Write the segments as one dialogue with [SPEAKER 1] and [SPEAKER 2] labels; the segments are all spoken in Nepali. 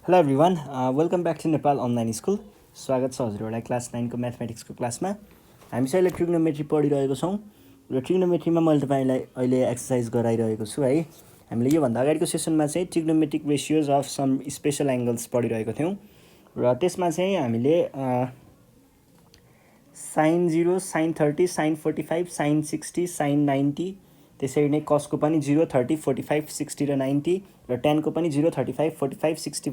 [SPEAKER 1] Hello everyone, welcome back to Nepal online school. स्वागत छ हजुरहरूलाई क्लास 9 को म्याथमेटिक्सको क्लासमा। हामी चाहिँ अहिले ट्रिग्नोमेट्री पढिरहेको छौँ र ट्रिग्नोमेट्रीमा मैले तपाईँलाई अहिले एक्सर्साइज गराइरहेको छु है। हामीले योभन्दा अगाडिको सेसनमा चाहिँ trigonometric ratios of some special angles पढिरहेको थियौँ र त्यसमा चाहिँ हामीले sine 0, sine 30, sine 45, sine 60, sine 90, त्यसरी नै कसको पनि 0, 30, 45, 60 र 90 र टेनको पनि 0, 35, 45, 60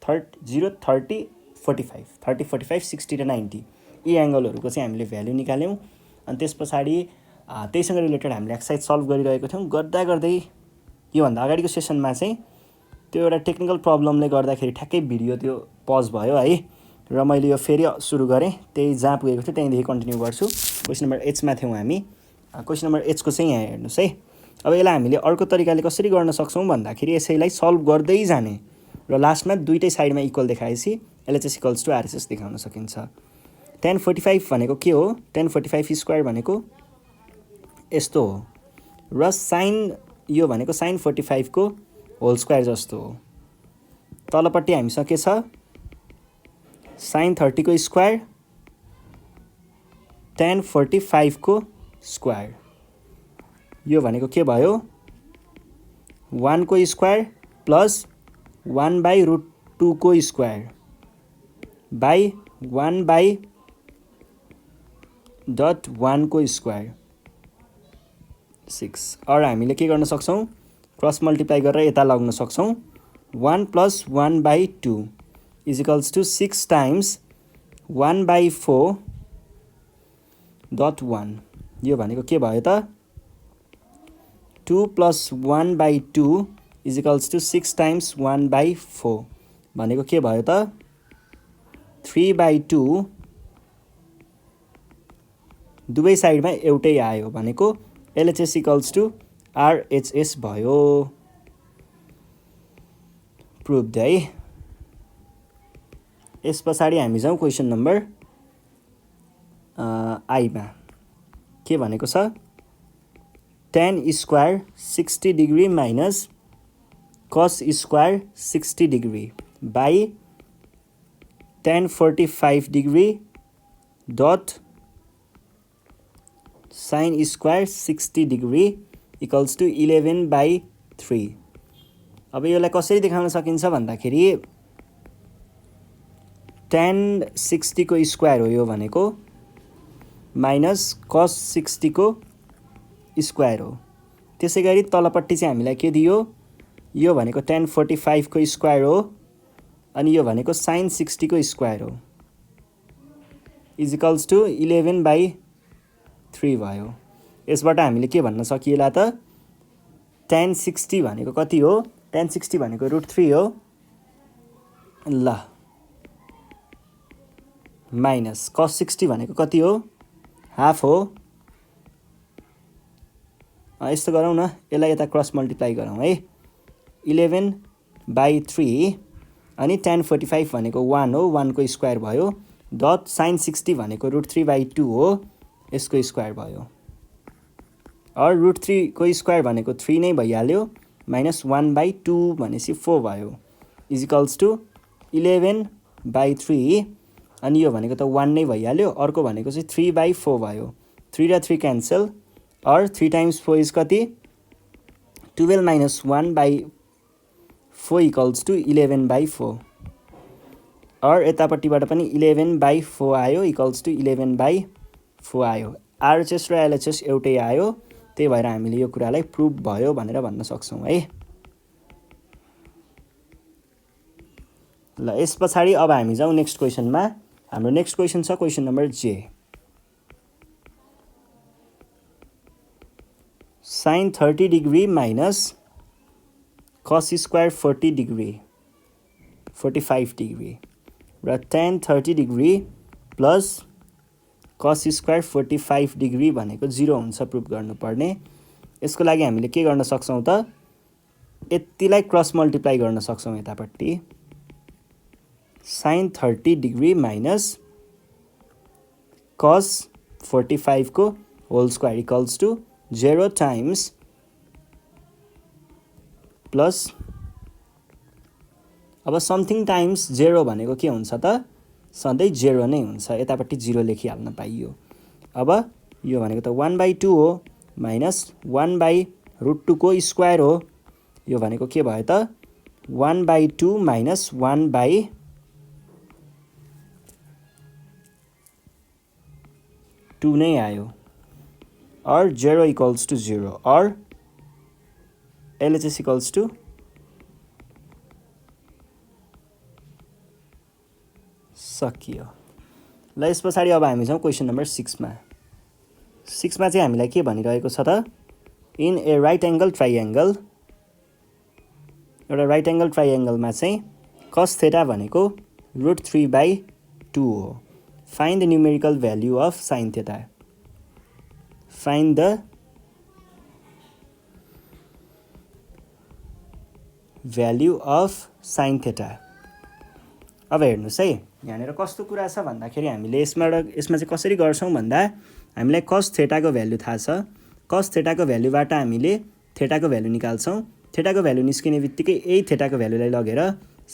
[SPEAKER 1] 0, 30, 45, 30, 45, 60 र 90 यी एङ्गलहरूको चाहिँ हामीले भ्याल्यु निकाल्यौँ। अनि त्यस पछाडि त्यहीसँग रिलेटेड हामीले एक्सर्साइज सल्भ गरिरहेको थियौँ। गर्दा गर्दै योभन्दा अगाडिको सेसनमा चाहिँ त्यो एउटा टेक्निकल प्रब्लमले गर्दाखेरि ठ्याक्कै भिडियो त्यो पज भयो है र मैले यो फेरि सुरु गरेँ। त्यही जहाँ पुगेको थियो त्यहीँदेखि कन्टिन्यू गर्छु। क्वेसन नम्बर एचमा थियौँ हामी। क्वेसन नम्बर एचको चाहिँ यहाँ हेर्नुहोस् है। अब यसलाई हामीले अर्को तरिकाले कसरी गर्न सक्छौँ भन्दाखेरि यसैलाई सल्भ गर्दै जाने र लास्टमा दुइटै साइडमा इक्वल देखाएपछि एलएचएस इक्वल्स टु आरएचएस देखाउन सकिन्छ। 1045 भनेको के हो? 1045 स्क्वायर भनेको यस्तो हो र साइन यो भनेको साइन 45 को होल स्क्वायर जस्तो हो। तलपट्टि हामीसँग के छ? साइन 30 को स्क्वायर 1045 को स्क्वायर। यो भनेको के भयो? 1 को स्क्वायर प्लस 1/√2 को स्क्वायर बाई 1/.1 को स्क्वायर 6। और हामीले के गर्न सक्छौँ? क्रस मल्टिप्लाई गरेर यता लाग्न सक्छौँ। 1 + 1/2 इजिकल्स टु 6 टाइम्स 1/4.1। यो भनेको के भयो त? 2 + 1/2 इजिकल्स टु 6 टाइम्स 1/4 भनेको के भयो त? 3/2। दुवै साइडमा एउटै आयो भनेको एलएचएस इक्वल्स टु आरएचएस भयो। प्रुभड है। यस पछाडि हामी जाउँ क्वेसन नम्बर आईमा। के भनेको छ? tan square 60 degree minus cos square 60 degree by tan 45 degree dot sine square 60 degree equals to 11/3। अब यसलाई कसरी देखाउन सकिन्छ भन्दाखेरि tan 60 को स्क्वायर हो यो भनेको माइनस cos 60 को स्क्वायर हो। त्यसै गरी तलपट्टि चाहिँ हामीलाई के दियो? यो भनेको tan 45 को स्क्वायर हो अनि यो भनेको साइन 60 को स्क्वायर हो इजिकल्स टु 11/3 भयो। यसबाट हामीले के भन्न सकिएला त? tan 60 भनेको कति हो? tan 60 भनेको √3 हो। ल माइनस cos 60 भनेको कति हो? हाफ हो। यस्तो गरौँ न, यसलाई यता क्रस मल्टिप्लाई गरौँ है। 11/3 अनि tan 45 भनेको 1 हो, 1 को स्क्वायर भयो डट साइन 60 भनेको √3/2 हो, यसको स्क्वायर भयो। और √3 को स्क्वायर भनेको 3 नै भइहाल्यो माइनस 1/2 भनेपछि 4 भयो इजिकल्स टु 11/3 अनि यो भनेको त 1 नै भइहाल्यो। अर्को भनेको चाहिँ 3/4 भयो। 3 र 3 क्यान्सल और 3 टाइम्स 4 इज कति? 12 माइनस 1/4 इक्वल्स टु 11/4 और यतापट्टिबाट पनि 11/4 आयो इक्वल्स टु 11/4 आयो। आरएचएस र एलएचएस एउटै आयो, त्यही भएर हामीले यो कुरालाई प्रुभ भयो भनेर भन्न सक्छौँ है। ल यस पछाडि अब हामी जाउँ नेक्स्ट क्वेसनमा। हाम्रो नेक्स्ट क्वेसन छ question number J. Sine 30 degree minus cos square 40 degree 45 degree र tan 30 degree plus cos square 45 degree भनेको 0 हुन्छ प्रुभ गर्नुपर्ने। यसको लागि हामीले के गर्न सक्छौँ त? यतिलाई क्रस मल्टिप्लाई गर्न सक्छौँ यतापट्टि। साइन 30 डिग्री माइनस cos 45 को whole square equals to 0 times plus अब समथिङ टाइम्स 0 भनेको के हुन्छ त सधैँ 0 नै हुन्छ यतापट्टि 0 लेखिहाल्न पाइयो अब यो भनेको त 1/2 हो माइनस 1/√2 को स्क्वायर हो यो भनेको के भयो त 1/2 माइनस 1/2 नै आयो or 0 equals to 0 or LHS equals to सकियो ल यस पछाडि अब हामी जाउँ क्वेसन नम्बर 6 मा 6 मा चाहिँ हामीलाई के भनिरहेको छ त in A right angle triangle एउटा राइट एंगल ट्राइएंगलमा चाहिँ cos थीटा भनेको √3/2 हो find the numerical value of sin theta find the value of sin theta अब हेर्नुस् है यहाँनिर कस्तो कुरा छ भन्दाखेरि हामीले यसमा चाहिँ कसरी गर्छौं भन्दा हामीलाई cos थीटाको भ्यालु थाहा छ cos थीटाको भ्यालुबाट हामीले थीटाको भ्यालु निकाल्छौं थीटाको भ्यालु निस्किने बित्तिकै यही थीटाको भ्यालुलाई लगेर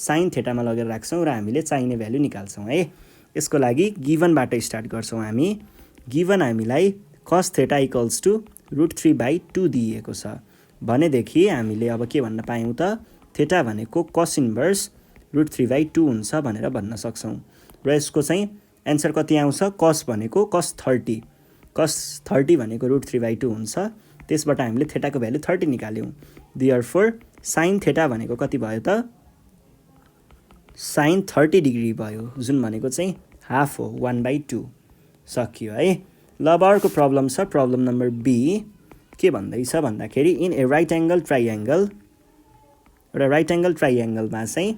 [SPEAKER 1] sin थीटामा लगेर राख्छौं र हामीले चाहिने भ्यालु निकाल्छौं है यसको लागि गिभनबाट स्टार्ट गर्छौं हामी गिभन हामीलाई cos थीटा इक्वल्स टु √3/2 दिएको छ भनेदेखि हामीले अब के भन्न पायौं त थीटा भनेको cos इन्भर्स √3/2 हुन्छ भनेर भन्न सक्छौं र यसको चाहिँ आन्सर कति आउँछ cos भनेको cos 30 भनेको √3/2 हुन्छ त्यसबाट हामीले थीटाको भ्यालु 30 निकाल्यौं देयरफोर sin थीटा भनेको कति भयो त sin 30 डिग्री भयो जुन भनेको चाहिँ हाफ हो 1/2 सकियो है ल अब अर्को प्रब्लम छ प्रब्लम नम्बर बी के भन्दैछ भन्दाखेरि in A right angle triangle एउटा राइट एंगल ट्राइएंगलमा चाहिँ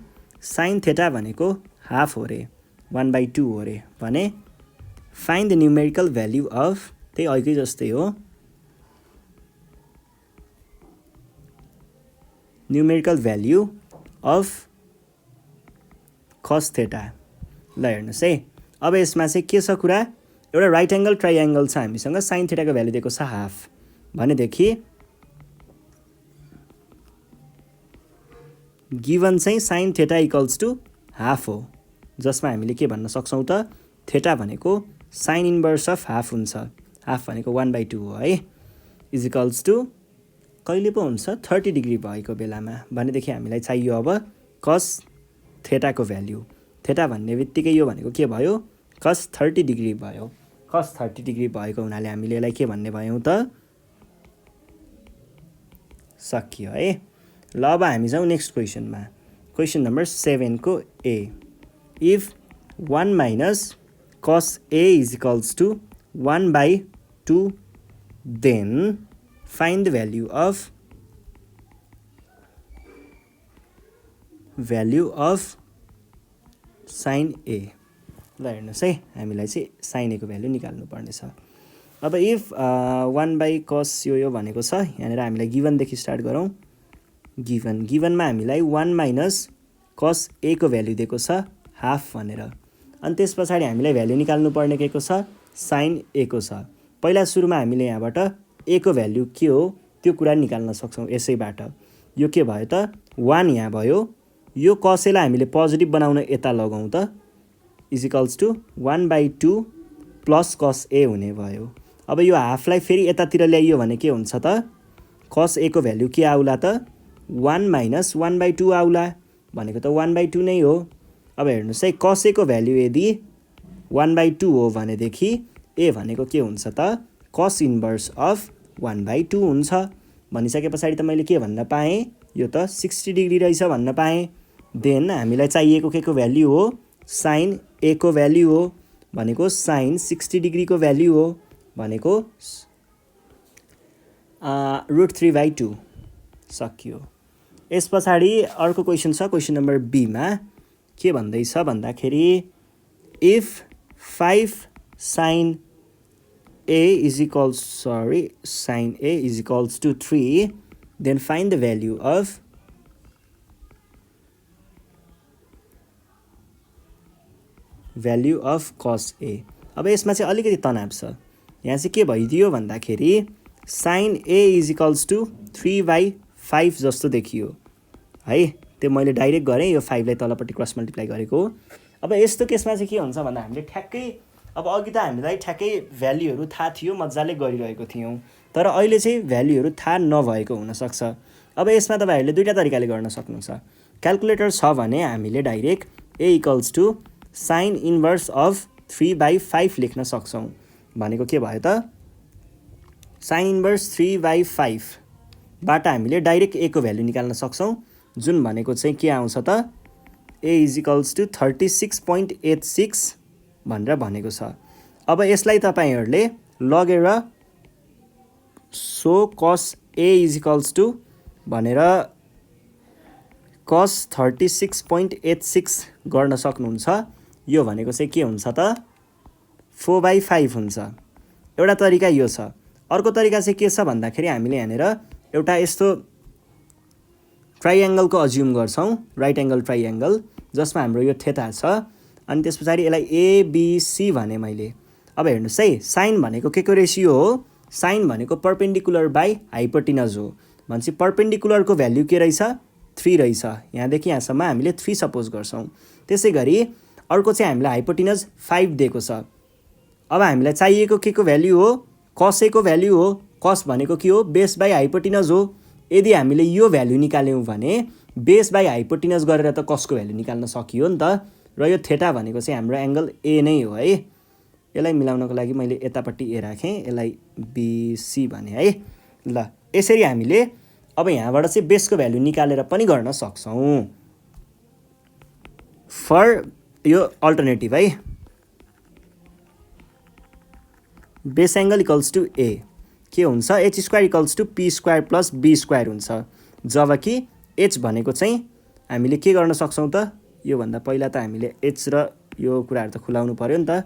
[SPEAKER 1] sin थीटा भनेको हाफ हो रे 1/2 हो रे भने find the numerical value of त्यही अघि जस्तै हो numerical value of cos theta ल हेर्नुस् है अब यसमा चाहिँ के छ कुरा एउटा राइट एंगल ट्राइएंगल छ हामीसँग sin थीटाको भ्यालु दिएको छ हाफ भनेदेखि गिवन चाहिँ sin theta equals to half हो जसमा हामीले के भन्न सक्छौं त थीटा भनेको sin इन्भर्स अफ हाफ हुन्छ हाफ भनेको 1/2 हो है इज इक्वल्स टु कहिले पो हुन्छ 30 डिग्री भएको बेलामा भनेदेखि हामीलाई चाहियो अब cos थीटाको भ्यालु थीटा भन्ने बित्तिकै यो भनेको के भयो cos 30 डिग्री भयो cos 30 डिग्री भएको हुनाले हामीले यसलाई के भन्ने भयौं त सकियो है ल अब हामी जाउँ नेक्स्ट क्वेसनमा क्वेसन नम्बर 7 को A if 1 minus cos a is equals to 1/2 then find the value of sin a ल हेर्नुस् है हामीलाई चाहिँ sin a को भ्यालु निकाल्नु पर्ने छ अब इफ 1/cos यो भनेको छ यहाँनिर हामीलाई गिभन देखि स्टार्ट गरौँ गिभनमा हामीलाई 1 माइनस cos a को भ्यालु दिएको छ हाफ भनेर अनि त्यस पछाडि हामीलाई भ्यालु निकाल्नु पर्ने के को छ sin a को छ पहिला सुरुमा हामीले यहाँबाट a को भ्यालु के हो त्यो कुरा निकाल्न सक्छौं यसैबाट यो के भयो त 1 यहाँ भयो यो cos a लाई हामीले पोजिटिभ बनाउन यता लगाउँ त is equals to 1/2 plus cos a हुने भयो अब यो हाफलाई फेरि यतातिर ल्याइयो भने के हुन्छ त cos a को भ्यालु के आउला त 1 माइनस 1/2 आउला भनेको त 1/2 नै हो अब हेर्नुस् है cos a को भ्यालु यदि 1/2 हो भनेदेखि a भनेको के हुन्छ त cos इन्भर्स अफ 1/2 हुन्छ भनिसके पछाडि त मैले के भन्न पाएँ यो त 60 डिग्री रहेछ भन्न पाएँ देन हामीलाई चाहिएको के को भ्यालु हो sin a को भ्यालु हो भनेको sin 60 डिग्री को भ्यालु हो भनेको √3/2 सकियो यस पछाडि अर्को क्वेसन छ क्वेसन नम्बर बी मा के भन्दैछ भन्दाखेरि if 5 sin a is equals to 3 then find the value of cos a अब यसमा चाहिँ अलिकति तनाव छ यहाँ चाहिँ के भइदियो भन्दाखेरि sin a is equals to 3/5 जस्तो देखियो है त्यो मैले डाइरेक्ट गरेँ, यो 5 लाई तलपट्टि क्रस मल्टिप्लाई गरेको हो। अब यस्तो केसमा चाहिँ के हुन्छ भन्दा हामीले ठ्याक्कै अब अघि त हामीलाई ठ्याक्कै भ्याल्युहरू थाहा थियो, मजाले गरिरहेको थियौँ, तर अहिले चाहिँ भ्याल्युहरू थाहा नभएको हुनसक्छ। अब यसमा तपाईँहरूले दुईवटा तरिकाले गर्न सक्नुहुन्छ। क्यालकुलेटर छ भने हामीले direct A equals to sine inverse of 3/5 लेख्न सक्छौँ। भनेको के भयो त, साइन इन्भर्स 3/5 बाट हामीले डाइरेक्ट ए को भ्याल्यु निकाल्न सक्छौँ, जुन भनेको चाहिँ के आउँछ त, ए इज इक्वल्स टु 36.86 भनेर भनेको छ। अब यसलाई तपाईँहरूले लगेर सो कस ए इज इक्वल्स टु भनेर कस 36.86 गर्न सक्नुहुन्छ। यो भनेको चाहिँ के हुन्छ त, 4/5 हुन्छ। एउटा तरिका यो छ। अर्को तरिका चाहिँ के छ भन्दाखेरि हामीले यहाँनिर एउटा यस्तो ट्राइएङ्गलको अज्युम गर्छौँ, राइट एङ्गल ट्राइएङ्गल, जसमा हाम्रो यो थेटा छ, अनि त्यस पछाडि यसलाई एबिसी भने मैले। अब हेर्नुहोस् है, साइन भनेको के को रेसियो हो, साइन भनेको पर्पेन्डिकुलर बाई हाइपोटिनज हो। भनेपछि पर्पेन्डिकुलरको भ्याल्यु के रहेछ, 3 रहेछ। यहाँदेखि यहाँसम्म हामीले 3 सपोज गर्छौँ। त्यसै गरी अर्को चाहिँ हामीलाई हाइपोटिनज 5 दिएको छ। अब हामीलाई चाहिएको के को भ्याल्यु हो, कस ए को भ्याल्यु हो। कस भनेको के हो, बेस बाई हाइपोटिनज हो। यदि हामीले यो भ्याल्यु निकाल्यौँ भने बेस बाई हाइपोटिनज गरेर त कसको भ्याल्यु निकाल्न सकियो नि त। र यो थेटा भनेको चाहिँ हाम्रो एङ्गल ए नै हो है। यसलाई मिलाउनको लागि मैले यतापट्टि ए राखेँ, यसलाई बिसी भने है। ल यसरी हामीले अब यहाँबाट चाहिँ बेसको भ्याल्यु निकालेर पनि गर्न सक्छौँ। फर यो अल्टरनेटिभ है, base angle equals to A के हुन्छ, H square equals to P square plus B square हुन्छ। जबकि एच भनेको चाहिँ हामीले के गर्न सक्छौँ त, योभन्दा पहिला त हामीले एच र यो कुराहरू त खुलाउनु पऱ्यो नि त।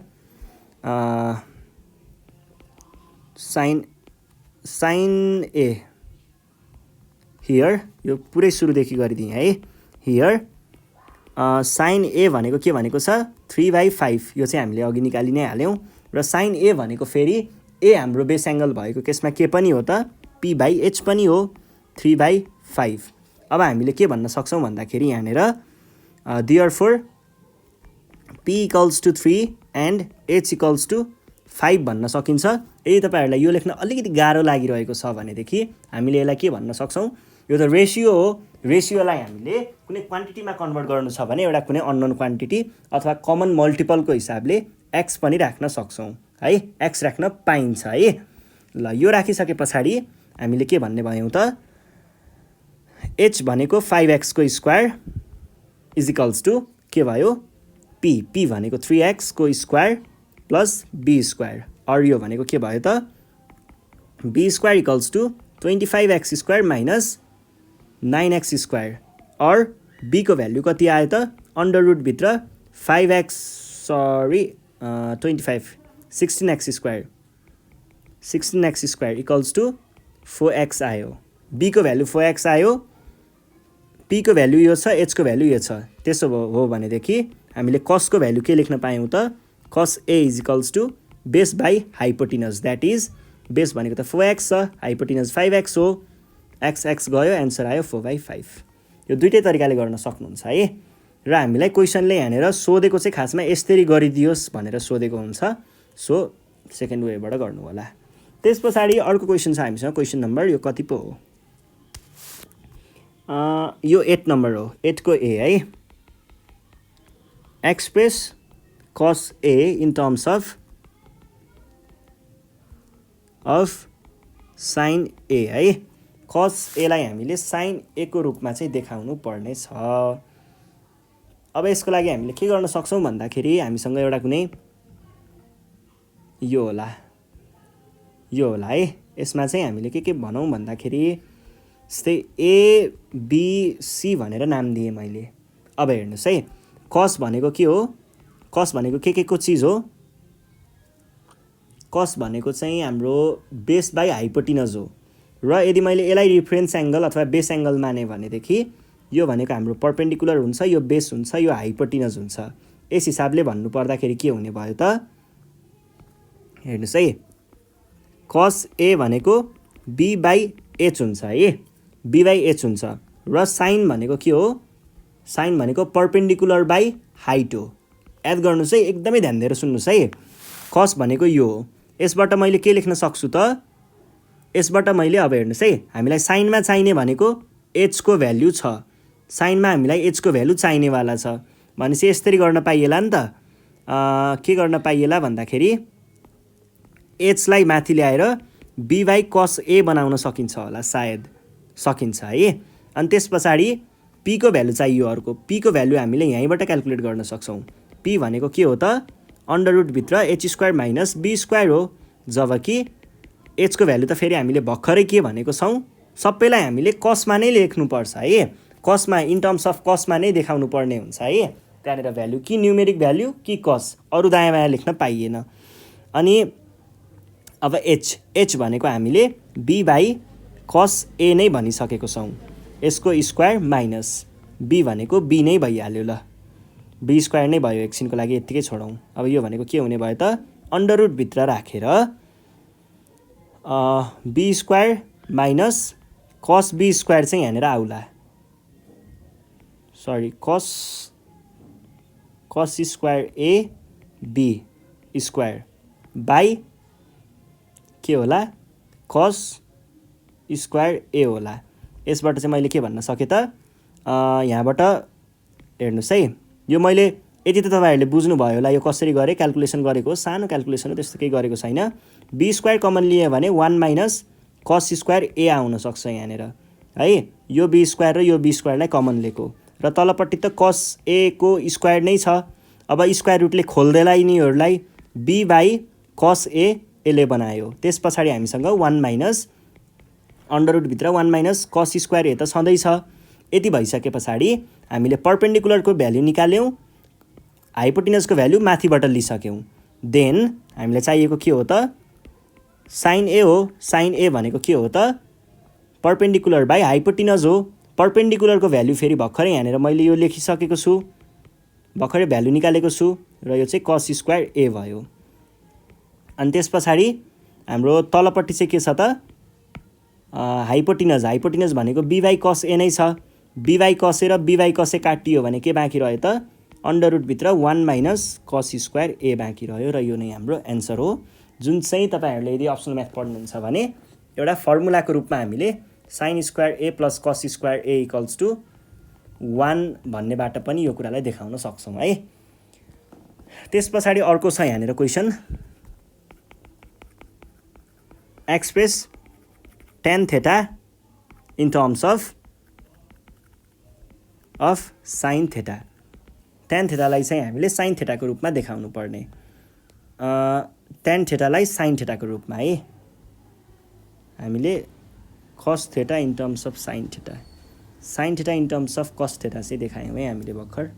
[SPEAKER 1] साइन ए हियर, यो पुरै सुरुदेखि गरिदिएँ है। हियर साइन ए भनेको के भनेको छ, 3/5, यो चाहिँ हामीले अघि निकालि नै हाल्यौँ। र साइन ए भनेको फेरि ए हाम्रो बेस एङ्गल भएको केसमा के पनि हो त, p/h पनि हो, 3/5। अब हामीले के भन्न सक्छौँ भन्दाखेरि यहाँनिर therefore p equals to 3 and h equals to 5 भन्न सकिन्छ। यदि तपाईँहरूलाई यो लेख्न अलिकति गाह्रो लागिरहेको छ भनेदेखि हामीले यसलाई के भन्न सक्छौँ, यो त रेसियो हो। रेसियोलाई हामीले कुनै क्वान्टिटीमा कन्भर्ट गर्नु छ भने एउटा कुनै अननोन क्वान्टिटी अथवा कमन मल्टिपलको हिसाबले एक्स पनि राख्न सक्छौँ है, एक्स राख्न पाइन्छ है। ल यो राखिसके पछाडि हामीले के भन्ने भयौँ त, एच भनेको 5x को स्क्वायर इज इक्वल्स टु के भयो, पी भनेको 3x को स्क्वायर प्लस बी स्क्वायर। अर यो भनेको के भयो त, B square equals to 25x स्क्वायर माइनस 9x स्क्वायर। अर बी को भ्याल्यु कति आयो त, अन्डर रुटभित्र 5x 16x square equals to 4x आयो। बी को भ्याल्यु 4x आयो, पी को भ्याल्यु यो छ, एच को भ्याल्यु यो छ। त्यसो हो भनेदेखि हामीले कसको भ्याल्यु के लेख्न पायौँ त, cos A is equals to base by hypotenuse, that is base भनेको त 4x छ, हाइपोटिनज 5x हो, x गयो, एन्सर आयो 4/5। यो दुइटै तरिकाले गर्न सक्नुहुन्छ है। र हामीलाई क्वेसनले यहाँनिर सोधेको चाहिँ खासमा यसरी गरिदियोस् भनेर सोधेको हुन्छ। सो सेकेन्ड वेबाट गर्नु होला। त्यस पछाडि अर्को क्वेसन छ हामीसँग, क्वेसन नम्बर यो कति पो हो, यो 8 नम्बर हो, 8 को ए है। एक्सप्रेस कस ए इन टर्म्स अफ साइन ए है। कस एलाई हामीले साइन ए को रूपमा चाहिँ देखाउनु पर्ने छ। अब यसको लागि हामीले के गर्न सक्छौँ भन्दाखेरि हामीसँग एउटा कुनै यो होला है। यसमा चाहिँ हामीले के भनौँ भन्दाखेरि जस्तै एबिसी भनेर नाम दिएँ मैले। अब हेर्नुहोस् है, कस भनेको के हो, कस भनेको के को चिज हो, कस भनेको चाहिँ हाम्रो बेस बाई हाइपोटिनज हो। र यदि मैले यसलाई रिफरेन्स एङ्गल अथवा बेस एङ्गल माने भनेदेखि यो भनेको हाम्रो पर्पेन्डिकुलर हुन्छ, यो बेस हुन्छ, यो हाइपोटिनज हुन्छ। यस हिसाबले भन्नु पर्दाखेरि के हुने भयो त, हेर्नुहोस् है, कस ए भनेको b/h हुन्छ है, b/h हुन्छ। र साइन भनेको के हो, साइन भनेको पर्पेन्डिकुलर बाई हाइट हो। याद गर्नुहोस् है, एकदमै ध्यान दिएर सुन्नुहोस् है। कस भनेको यो हो। यसबाट मैले के लेख्न सक्छु त, यसबाट मैले अब हेर्नुहोस् है, हामीलाई साइनमा चाहिने भनेको एचको भ्याल्यु छ। साइनमा हामीलाई एचको भ्याल्यु चाहिनेवाला छ भनेपछि यसरी गर्न पाइएला नि त। के गर्न पाइएला भन्दाखेरि एचलाई माथि ल्याएर बी बाई कस ए बनाउन सकिन्छ होला, सायद सकिन्छ है। अनि त्यस पछाडि पीको भ्यालु चाहियो अर्को। पीको भ्यालु हामीले यहीँबाट क्यालकुलेट गर्न सक्छौँ। पी भनेको के हो त, अन्डर रुटभित्र H square minus B square हो। जबकि एचको भ्यालु त फेरि हामीले भर्खरै के भनेको छौँ, सबैलाई हामीले कसमा नै लेख्नुपर्छ है। कसमा, इन टर्म्स अफ कसमा नै देखाउनु पर्ने हुन्छ है। त्यहाँनिर भ्यालु कि न्युमेरिक भ्यालु कि कस, अरू दायाँ बायाँ लेख्न पाइएन। अनि अब एच भनेको हामीले बी बाई कस ए नै भनिसकेको छौँ। यसको स्क्वायर माइनस बी भनेको बी नै भइहाल्यो। ल, बी स्क्वायर नै भयो, एकछिनको लागि यत्तिकै छोडौँ। अब यो भनेको के हुने भयो त, अन्डर रुटभित्र राखेर B square minus cos B square चाहिँ यहाँनिर आउला। Sorry, cos square A B square by के होला, कस स्क्वायर ए होला। यसबाट चाहिँ मैले के भन्न सकेँ त, यहाँबाट हेर्नुहोस् है, यो मैले यति त तपाईँहरूले बुझ्नुभयो होला यो कसरी गरेँ, क्यालकुलेसन गरेको हो, सानो क्यालकुलेसन हो, त्यस्तो केही गरेको छैन। बी स्क्वायर कमन लियो भने 1 माइनस कस स्क्वायर ए आउन सक्छ यहाँनिर है। यो बी स्क्वायर र यो बी स्क्वायरलाई कमन लिएको र तलपट्टि त कस ए को स्क्वायर नै छ। अब स्क्वायर रुटले खोल्दैला यिनीहरूलाई बी बाई कस ए यसले बनायो। त्यस पछाडि हामीसँग 1 माइनस अन्डर रुटभित्र 1 माइनस कस स्क्वायर ए त छँदैछ। यति भइसके पछाडि हामीले पर्पेन्डिकुलरको भ्याल्यु निकाल्यौँ, हाइपोटिनसको भ्याल्यु माथिबाट लिइसक्यौँ। देन हामीलाई चाहिएको के हो त, साइन ए हो। साइन ए भनेको के हो त, पर्पेन्डिकुलर बाई हाइपोटिनस हो। पर्पेन्डिकुलरको भ्याल्यु फेरि भर्खरै यहाँनिर मैले यो लेखिसकेको छु, भर्खरै भ्याल्यु निकालेको छु र यो चाहिँ कस स्क्वायर ए भयो। अनि त्यस पछाडि हाम्रो तलपट्टि चाहिँ के छ त, हाइपोटिनस भनेको बी बाई कस ए नै छ। बी बाई कस ए र बी बाई कस ए काटियो भने के बाँकी रह्यो त, अन्डर रुटभित्र 1 माइनस कस स्क्वायर ए बाँकी रह्यो र यो नै हाम्रो एन्सर हो। जुन चाहिँ तपाईँहरूले यदि अप्सनल म्याथ पढ्नुहुन्छ भने एउटा फर्मुलाको रूपमा हामीले sine square A plus cos square A equals to 1 भन्नेबाट पनि यो कुरालाई देखाउन सक्छौँ है। त्यस पछाडि अर्को छ यहाँनिर question, express tan theta in terms of sine theta. tan थीटालाई चाहिँ हामीले साइन थीटाको रूपमा देखाउनु पर्ने, tan थीटालाई साइन थीटाको रूपमा है। हामीले cos theta in terms of sine theta in terms of cos theta चाहिँ देखायौँ है हामीले भर्खर।